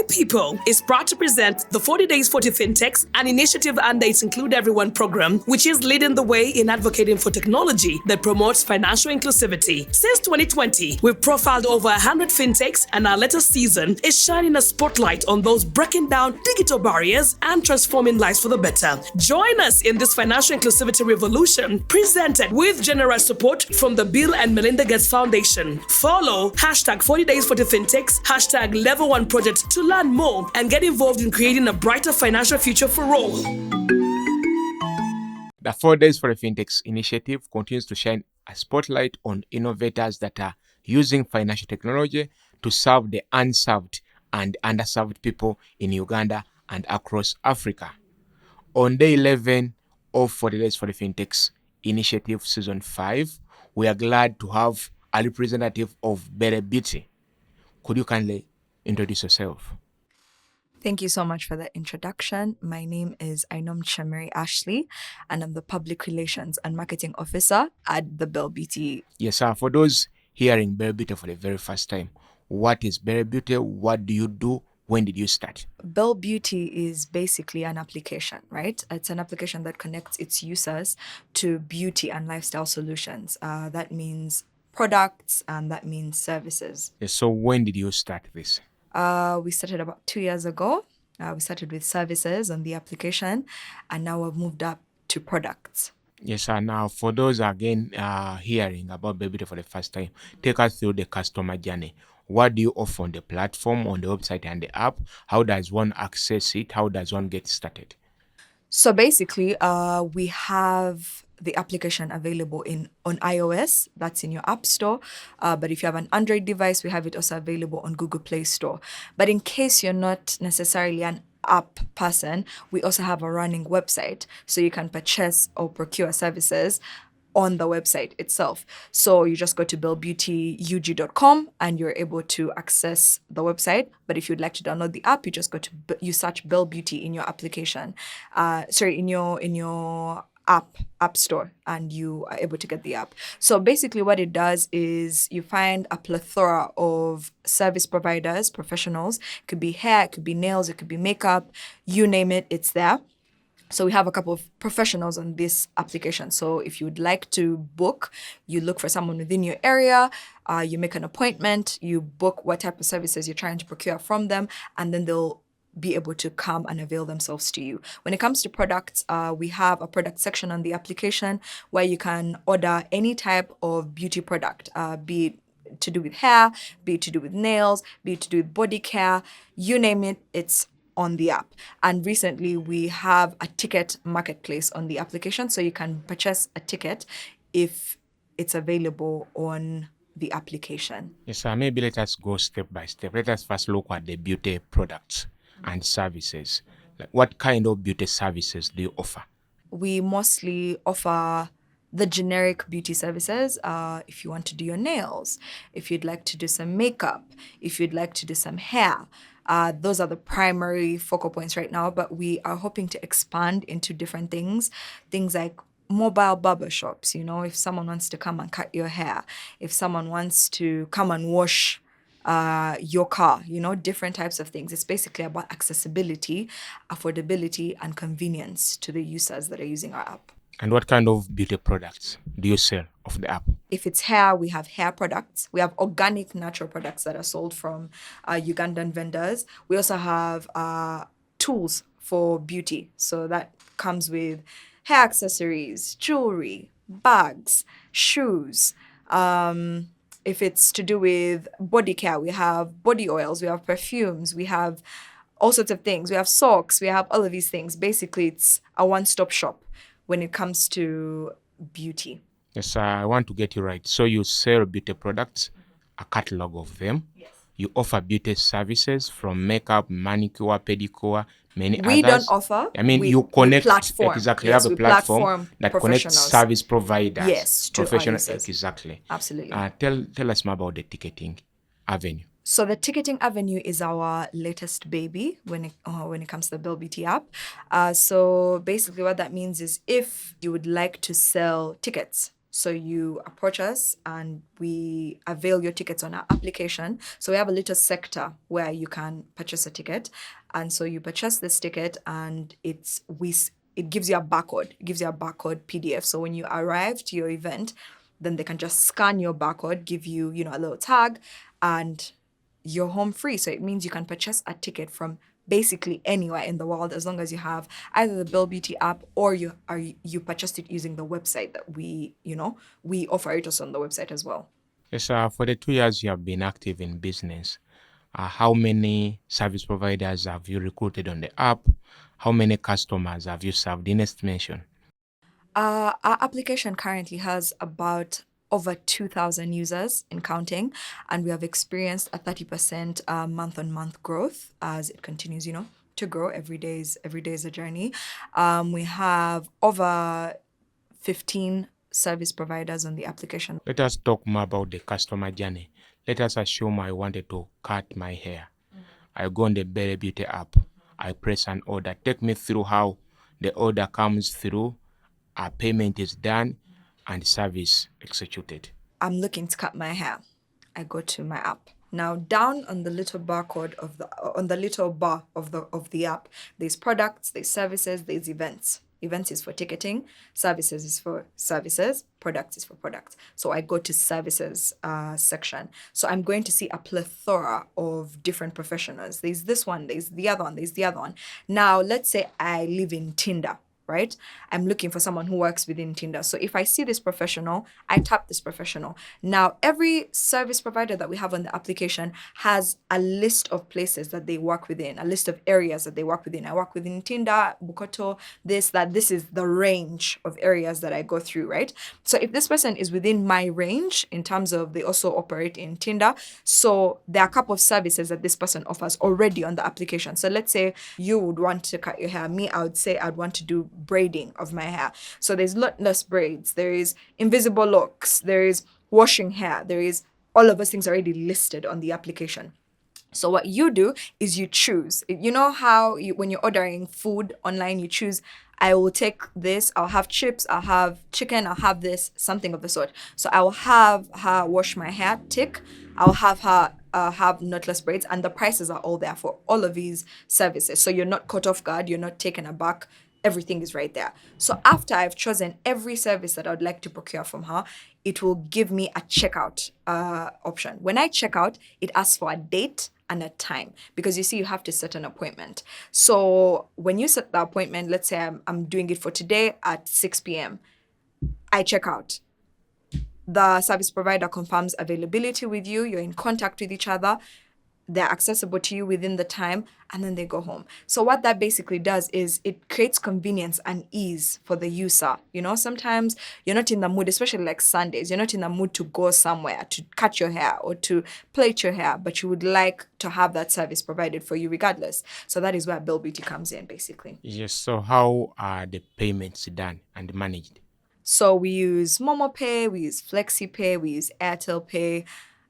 HiPipo is proud to present the 40 Days 40 FinTechs, an initiative under its Include Everyone program, which is leading the way in advocating for technology that promotes financial inclusivity. Since 2020, we've profiled over 100 FinTechs, and our latest season is shining a spotlight on those breaking down digital barriers and transforming lives for the better. Join us in this financial inclusivity revolution, presented with generous support from the Bill and Melinda Gates Foundation. Follow hashtag 40 Days 40 FinTechs, hashtag Level 1 Project to learn more and get involved in creating a brighter financial future for all. The 4 Days for the FinTechs initiative continues to shine a spotlight on innovators that are using financial technology to serve the unserved and underserved people in Uganda and across Africa. On day 11 of 40 Days for the FinTechs initiative season 5, we are glad to have a representative of Belle Beauty. Could you kindly introduce yourself? Thank you so much for the introduction. My name is Ainom Chameri Ashley, and I'm the Public Relations and Marketing Officer at the Belle Beauty. Yes, sir. For those hearing Belle Beauty for the very first time, what is Belle Beauty? What do you do? When did you start? Belle Beauty is basically an application, right? It's an application that connects its users to beauty and lifestyle solutions. That means products and that means services. Yes, so when did you start this? We started about 2 years ago. We started with services on the application, and now we've moved up to products. Yes, sir. Now, for those again hearing about Belle Beauty for the first time, take us through the customer journey. What do you offer on the platform, on the website and the app? How does one access it? How does one get started? So basically, we have the application available on iOS, that's in your App Store. But if you have an Android device, we have it also available on Google Play Store. But in case you're not necessarily an app person, we also have a running website, so you can purchase or procure services on the website itself. So you just go to bellebeautyug.com and you're able to access the website. But if you'd like to download the app, you just you search Belle Beauty in your application, in your app store, and you are able to get the app. So basically what it does is you find a plethora of service providers, professionals. It could be hair, it could be nails, it could be makeup, you name it, it's there. So we have a couple of professionals on this application. So if you'd like to book, you look for someone within your area, you make an appointment, you book what type of services you're trying to procure from them, and then they'll be able to come and avail themselves to you. When it comes to products, we have a product section on the application where you can order any type of beauty product, be it to do with hair, be it to do with nails, be it to do with body care, you name it, it's on the app. And recently we have a ticket marketplace on the application, so you can purchase a ticket if it's available on the application. Yes, sir. Maybe let us go step by step. Let us first look at the beauty products and services. Like, what kind of beauty services do you offer? We mostly offer the generic beauty services. If you want to do your nails, if you'd like to do some makeup, if you'd like to do some hair, those are the primary focal points right now, but we are hoping to expand into different things like mobile barber shops. If someone wants to come and cut your hair, if someone wants to come and wash your car, different types of things. It's basically about accessibility, affordability, and convenience to the users that are using our app. And what kind of beauty products do you sell off the app? If it's hair, we have hair products. We have organic, natural products that are sold from Ugandan vendors. We also have tools for beauty. So that comes with hair accessories, jewelry, bags, shoes. If it's to do with body care, we have body oils, we have perfumes, we have all sorts of things. We have socks, we have all of these things. Basically, it's a one-stop shop when it comes to beauty. Yes, I want to get you right. So you sell beauty products, a catalog of them. Yes. You offer beauty services from makeup, manicure, pedicure, many others. We don't offer. You connect. Platform. Exactly. Yes, you have a platform that connects service providers. Yes, to professionals. users. Exactly. Absolutely. Tell us more about the ticketing avenue. So the ticketing avenue is our latest baby when it comes to the Belle Beauty app. So basically what that means is if you would like to sell tickets So you approach us and we avail your tickets on our application. So we have a little sector where you can purchase a ticket. And so you purchase this ticket and it gives you a barcode. It gives you a barcode PDF. So when you arrive to your event, then they can just scan your barcode, give you, a little tag, and you're home free. So it means you can purchase a ticket from basically anywhere in the world as long as you have either the Belle Beauty app or you purchased it using the website that we offer it also on the website as well. Yes, for the 2 years you have been active in business, how many service providers have you recruited on the app? How many customers have you served in estimation? Our application currently has about over 2,000 users in counting, and we have experienced a 30% month-on-month growth as it continues, to grow. Every day is a journey. We have over 15 service providers on the application. Let us talk more about the customer journey. Let us assume I wanted to cut my hair. I go on the Belle Beauty app. I press an order. Take me through how the order comes through, a payment is done, and service executed. I'm looking to cut my hair. I go to my app. Now, down on the little barcode on the little bar of the app, there's products, there's services, there's events. Events is for ticketing, services is for services, products is for products. So I go to services section. So I'm going to see a plethora of different professionals. There's this one, there's the other one, there's the other one. Now, let's say I live in Tinder, right? I'm looking for someone who works within Tinder. So if I see this professional, I tap this professional. Now, every service provider that we have on the application has a list of places that they work within, a list of areas that they work within. I work within Tinder, Bukoto, that. This is the range of areas that I go through, right? So if this person is within my range in terms of they also operate in Tinder, so there are a couple of services that this person offers already on the application. So let's say you would want to cut your hair. Me, I would say I'd want to do braiding of my hair. So there's knotless braids, there is invisible locks, there is washing hair, there is all of those things already listed on the application. So what you do is you choose. You know how when you're ordering food online, you choose, I will take this, I'll have chips, I'll have chicken, I'll have this, something of the sort. So I will have her wash my hair, tick. I'll have her have knotless braids, and the prices are all there for all of these services. So you're not caught off guard, you're not taken aback. Everything is right there. So after I've chosen every service that I would like to procure from her, it will give me a checkout option. When I check out, it asks for a date and a time, because you see, you have to set an appointment. So when you set the appointment, let's say I'm doing it for today at 6 p.m. I check out. The service provider confirms availability with you. You're in contact with each other. They're accessible to you within the time, and then they go home. So what that basically does is it creates convenience and ease for the user. Sometimes you're not in the mood, especially like Sundays, you're not in the mood to go somewhere to cut your hair or to plait your hair, but you would like to have that service provided for you regardless. So that is where Belle Beauty comes in, basically. Yes, so how are the payments done and managed? So we use MomoPay, we use FlexiPay, we use Airtel Pay,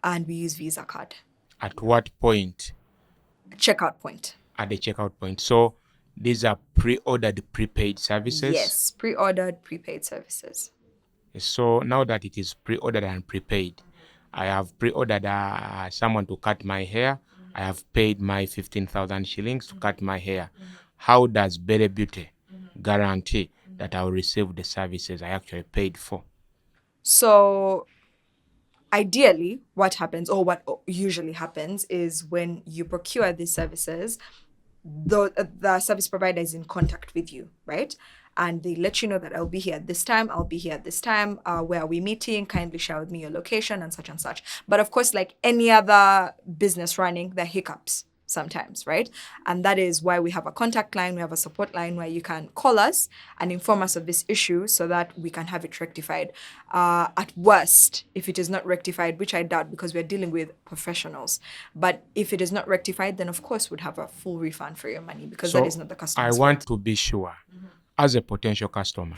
and we use Visa card. At what point? Checkout point. At the checkout point. So these are pre-ordered prepaid services? Yes, pre-ordered prepaid services. So now that it is pre-ordered and prepaid, I have pre-ordered someone to cut my hair. I have paid my 15,000 shillings to cut my hair. How does Belle Beauty guarantee that I will receive the services I actually paid for? So ideally, what happens, or what usually happens, is when you procure these services, the service provider is in contact with you, right? And they let you know that I'll be here at this time, I'll be here at this time, where are we meeting? Kindly share with me your location and such and such. But of course, like any other business running, there are hiccups sometimes, right? And that is why we have a contact line, we have a support line where you can call us and inform us of this issue so that we can have it rectified. At worst, if it is not rectified, which I doubt because we're dealing with professionals, but if it is not rectified, then of course we'd have a full refund for your money, because that is not the customer's I want to be sure, as a potential customer,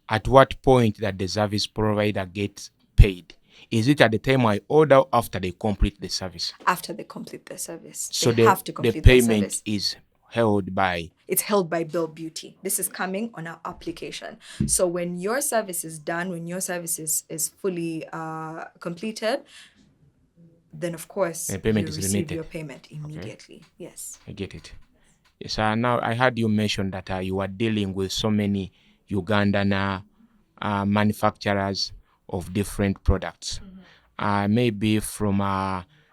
at what point that the service provider gets paid? Is it at the time I order after they complete the service? After they complete the service. So they have to complete the payment the service. is held by? It's held by Belle Beauty. This is coming on our application. So when your service is done, when your service is fully completed, then of course And payment you is receive limited. your payment Okay, immediately. Yes. I get it. Yes, now I heard you mention that you are dealing with so many Ugandan manufacturers of different products. Maybe from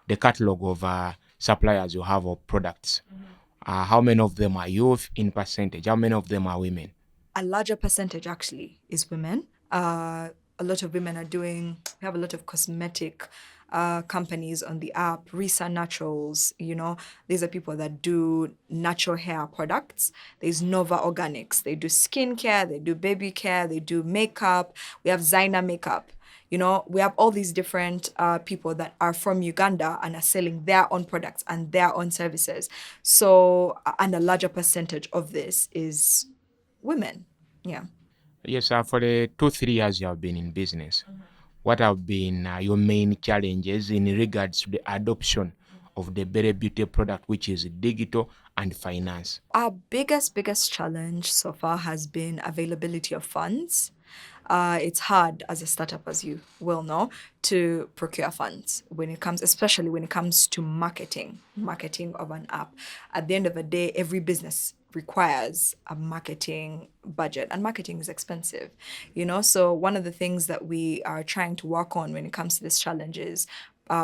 the catalog of suppliers you have of products. How many of them are youth in percentage? How many of them are women? A larger percentage actually is women. A lot of women are doing, we have a lot of cosmetic companies on the app, Risa Naturals, these are people that do natural hair products. There's Nova Organics, they do skincare, they do baby care, they do makeup. We have Zaina Makeup. We have all these different people that are from Uganda and are selling their own products and their own services. So, and a larger percentage of this is women. Yeah. Yes, for the 2-3 years you have been in business, what have been your main challenges in regards to the adoption of the Belle Beauty product, which is digital and finance? Our biggest challenge so far has been availability of funds. It's hard as a startup, as you well know, to procure funds especially when it comes to marketing of an app. At the end of the day, every business requires a marketing budget, and marketing is expensive. So one of the things that we are trying to work on when it comes to this challenge is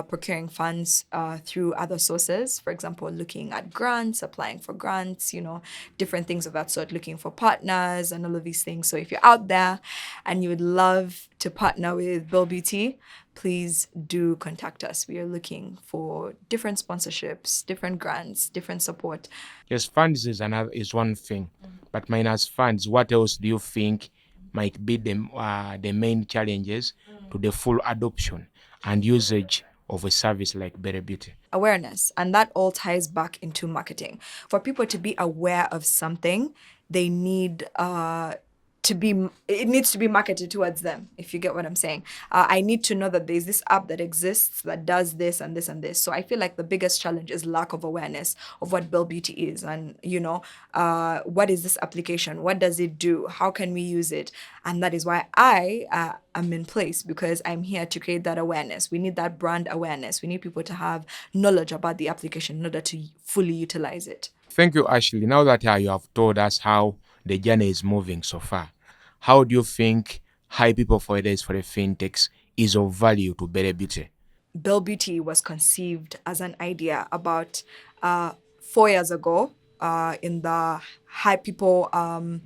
procuring funds through other sources. For example, looking at grants, applying for grants, different things of that sort, looking for partners and all of these things. So if you're out there and you would love to partner with Belle Beauty, please do contact us. We are looking for different sponsorships, different grants, different support. Yes, funds is one thing, but minus funds, what else do you think might be the main challenges to the full adoption and usage of a service like Belle Beauty? Awareness, and that all ties back into marketing. For people to be aware of something, they need it needs to be marketed towards them, if you get what I'm saying. I need to know that there's this app that exists that does this and this and this. So I feel like the biggest challenge is lack of awareness of what Belle Beauty is, and what is this application, what does it do, how can we use it. And that is why I am in place, because I'm here to create that awareness. We need that brand awareness. We need people to have knowledge about the application in order to fully utilize it. Thank you, Ashley. Now that you have told us how the journey is moving so far, how do you think HiPipo for the FinTechs is of value to Belle Beauty? Belle Beauty was conceived as an idea about 4 years ago in the HiPipo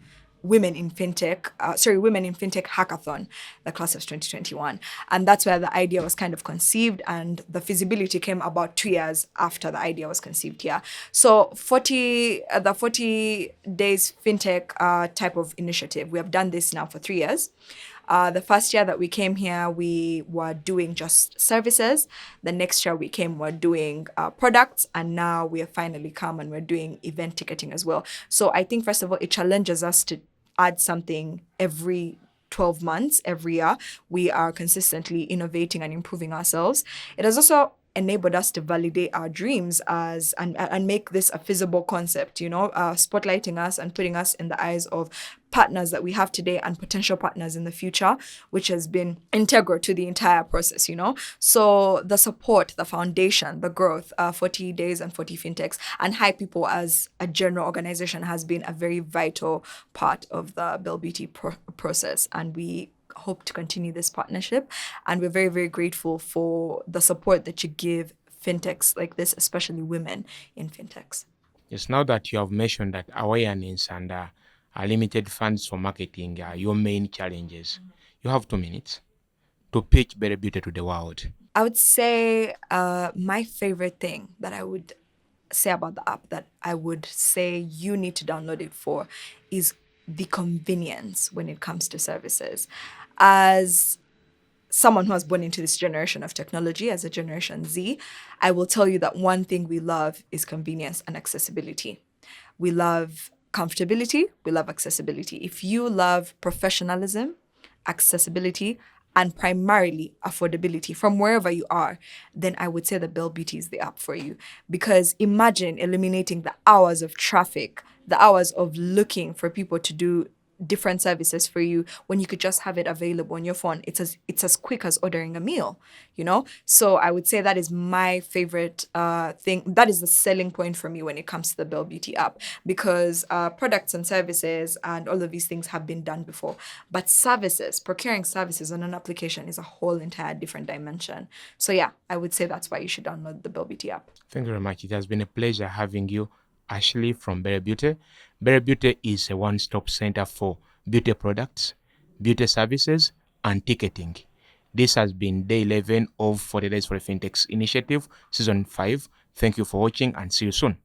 Women in FinTech Hackathon, the class of 2021. And that's where the idea was kind of conceived, and the feasibility came about 2 years after the idea was conceived. Yeah. So the 40 days FinTech type of initiative, we have done this now for 3 years. The first year that we came here, we were doing just services. The next year we're doing products, and now we have finally come and we're doing event ticketing as well. So I think, first of all, it challenges us to add something every 12 months, every year. We are consistently innovating and improving ourselves. It has also enabled us to validate our dreams and make this a feasible concept, spotlighting us and putting us in the eyes of partners that we have today and potential partners in the future, which has been integral to the entire process, So the support, the foundation, the growth, 40 Days and 40 FinTechs and HiPipo as a general organization has been a very vital part of the Belle Beauty process. And we hope to continue this partnership. And we're very, very grateful for the support that you give FinTechs like this, especially women in FinTechs. Yes, now that you have mentioned that awareness and limited funds for marketing are your main challenges, you have 2 minutes to pitch Belle Beauty to the world. I would say my favorite thing that I would say about the app, that I would say you need to download it for, is the convenience when it comes to services. As someone who was born into this generation of technology, as a Generation Z, I will tell you that one thing we love is convenience and accessibility. We love comfortability, we love accessibility. If you love professionalism, accessibility, and primarily affordability from wherever you are, then I would say that Belle Beauty is the app for you. Because imagine eliminating the hours of traffic, the hours of looking for people to do different services for you when you could just have it available on your phone. It's as quick as ordering a meal, So I would say that is my favorite thing. That is the selling point for me when it comes to the Belle Beauty app, because products and services and all of these things have been done before, but services, procuring services on an application is a whole entire different dimension. So yeah, I would say that's why you should download the Belle Beauty app. Thank you very much. It has been a pleasure having you, Ashley from Belle Beauty. Belle Beauty is a one-stop center for beauty products, beauty services, and ticketing. This has been day 11 of 40 Days for a FinTech Initiative, Season 5. Thank you for watching and see you soon.